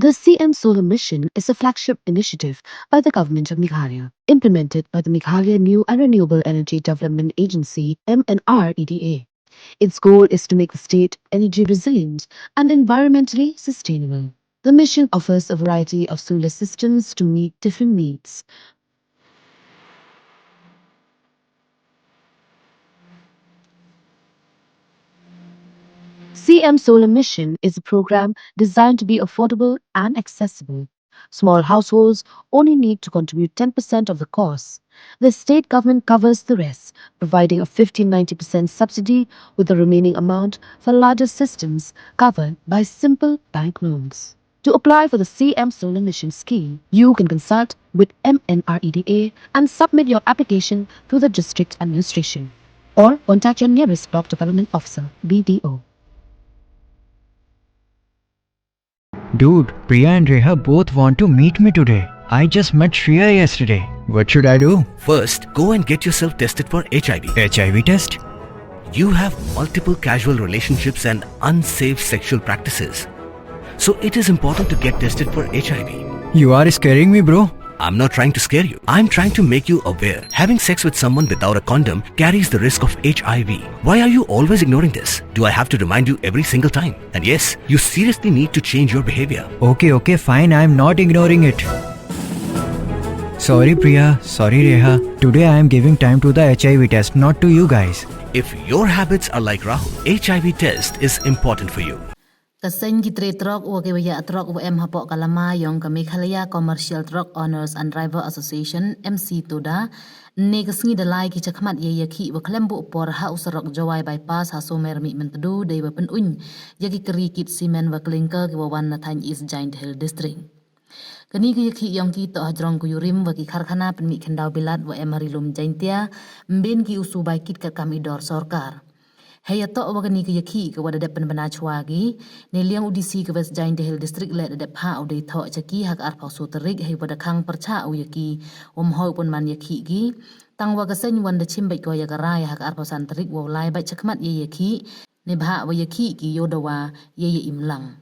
The CM Solar Mission is a flagship initiative by the government of Meghalaya, implemented by the Meghalaya New and Renewable Energy Development Agency (MNREDA). Its goal is to make the state energy resilient and environmentally sustainable. The mission offers a variety of solar systems to meet different needs. CM Solar Mission is a program designed to be affordable and accessible. Small households only need to contribute 10% of the cost. The state government covers the rest, providing a 15-90% subsidy with the remaining amount for larger systems covered by simple bank loans. To apply for the CM Solar Mission scheme, you can consult with MNREDA and submit your application through the district administration or contact your nearest block development officer (BDO). Dude, Priya and Reha both want to meet me today. I just met Shreya yesterday. What should I do? First, go and get yourself tested for HIV. HIV test? You have multiple casual relationships and unsafe sexual practices. So it is important to get tested for HIV. You are scaring me, bro. I'm not trying to scare you. I'm trying to make you aware. Having sex with someone without a condom carries the risk of HIV. Why are you always ignoring this? Do I have to remind you every single time? And yes, you seriously need to change your behavior. Okay, fine. I'm not ignoring it. Sorry, Priya. Sorry, Reha. Today I am giving time to the HIV test, not to you guys. If your habits are like Rahul, HIV test is important for you. Kaseng kitre trok wa kewaya trok wa em hapok kalama yong kami Meghalaya Commercial Truck Owners and Driver Association MC Toda ne kasngi dalai ki chakmat ye yaki wa klembu por ha usarok jawai bypass ha somer mi mentedu dei wa penun yaki kerikit simen wa klinker ki wa wan nathany East Giant Hill District. Kani ki yaki yong ki to hajrong ku yurim wa ki kharkhana pen mi khendau bilat wa em harilum jaintia mben ki usu bai kit ka kami dor sorkar. Haya to wagani ke yaki ke wada depan banachwagi ne liang udisi ke West Giant Hill District le dep ha ude tho chaki hak ar pausu terik hei wada khang percha u yaki hoi pun man yaki gi tang waga sen wanda chimbai ko yagarai hak ar pausan terik wo lai bai chakmat ye yaki ne bha wa yaki gi yodawa ye imlang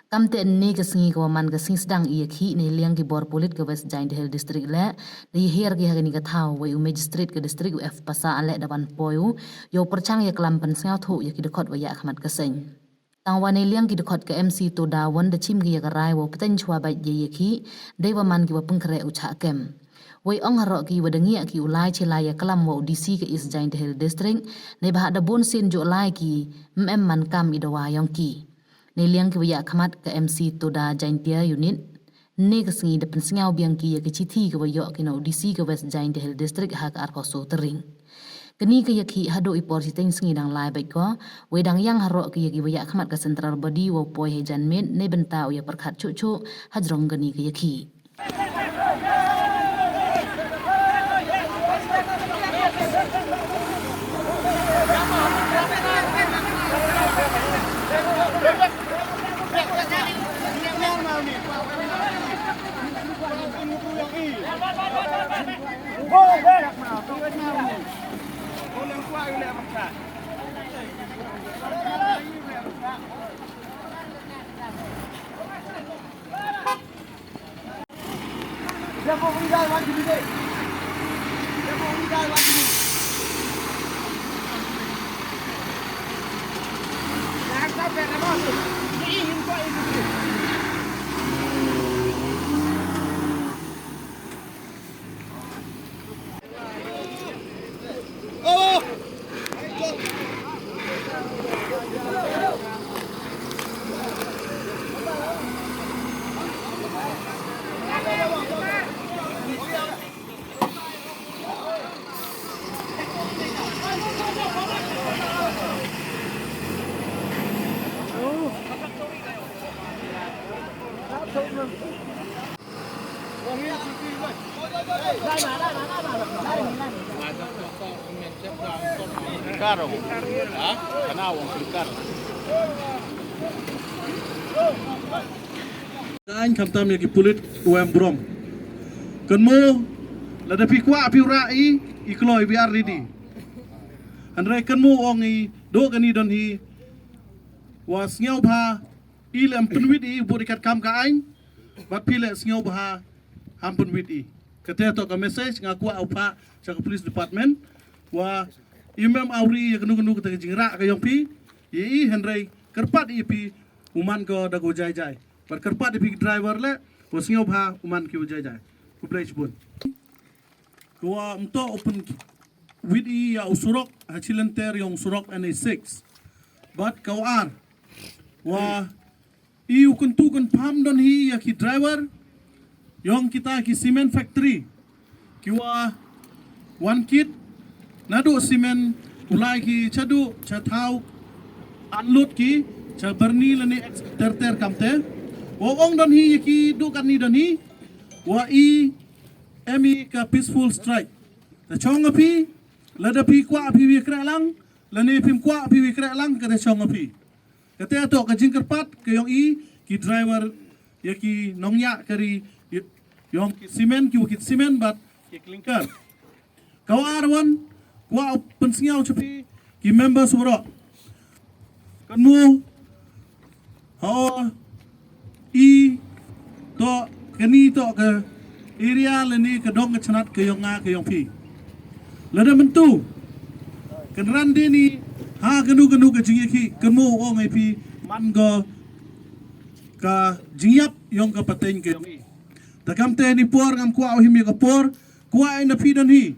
kamte ne ke singi ko man ke sing sedang yaki ne liang ki bor polit ke West Giant Hill District le de her ki hagani ka thau we u magistrate ke district u f pasa ale dawan poyu yo perchang ya kelampan sngau thu yaki dekot wa ya khmat ka sen tang wa ne liang ki dekot ke MC to da wan de chim ki ya rai wo pten chwa bai ye yaki de wa man ki wa pungkre u cha kem we ong haro ki wadangi ki ulai chela ya kelam wo DC ke East Giant Hill District ne ba da bon sin jo lai ki man kam idawa yong ki ne liang ki waya khamat ke MC Toda Jaintia unit ne ka singi depan singau biang ki ya ke chithi ke wayo ki no DC ke West Giant Hill District hak ar pauso tering kani ke yaki hado ipor siteng singi dang lai bai ko we dang yang haro ki yaki waya khamat ke central body wo poi he janmet ne benta ya perkhat chu chu hajrong gani ke yaki Karo, kanawang singkar. Anh kham tam yaki pulit uem brom. Kan mo lada pikwa piura I kloi biar ridi. Andre kan mo ong I do kan I don hi was ngau pha Ilem penwit I burikat kam ka ain. Bat pile singau baha hampun wit I. Kata to ka message ngaku aupa sa police department wa imam auri ya kenu kata jingra ka yong pi. Ye Henry kerpat I pi uman ko dago jai jai. Bat kerpat I pi driver le wa singau baha uman ki jai jai. Ku play bun. Kau untuk open with I ya usurok hacilenter yang usurok NA6. But kau wah I ukuntukan paham don hi ya ki driver yang kita ki cement factory kiwa one kit nado cement ulai ki chadu chatau unload ki chabarni lani ter kamte ong don hi ya ki dukan ni don hi wa I emi ka peaceful strike. Ta chong api, lada pi kwa api wikra lang, lani pim kwa api wikra lang kata chong api. Kata ato ka jingkerpat ke yong I ki driver ya ki nongya kari yong ki simen ki wakit simen bat ki klinker. Kau arwan kwa pensingaw chapi ki members waro. Kanmu ho I to kani to ke area leni kedong kecenat ke yong pi. Lada mentu kenran dini ha genu ke jingiki kemu ong pi man go ka jingyap yong ka pateng ke yong I. Takam te ni por ngam kwa himi ka por kwa na pi don hi.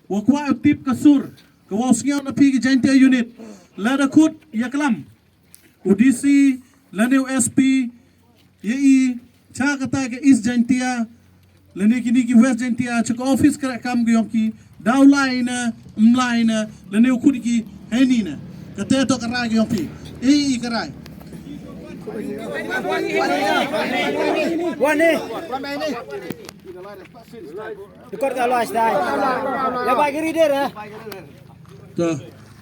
Wa kwa tip ka sur ka wa sngyaw na pi ki jante unit. Lada kut yaklam. UDC lani USP ye cha kata ke is jantia lene kini ki west jantia chak office kara kam gyong ki dawlaina mlaina lene ukudi ki henina kate to kara gyong ki I karai Wani. Dekor kalau asdai. Ya Pak Giri deh. to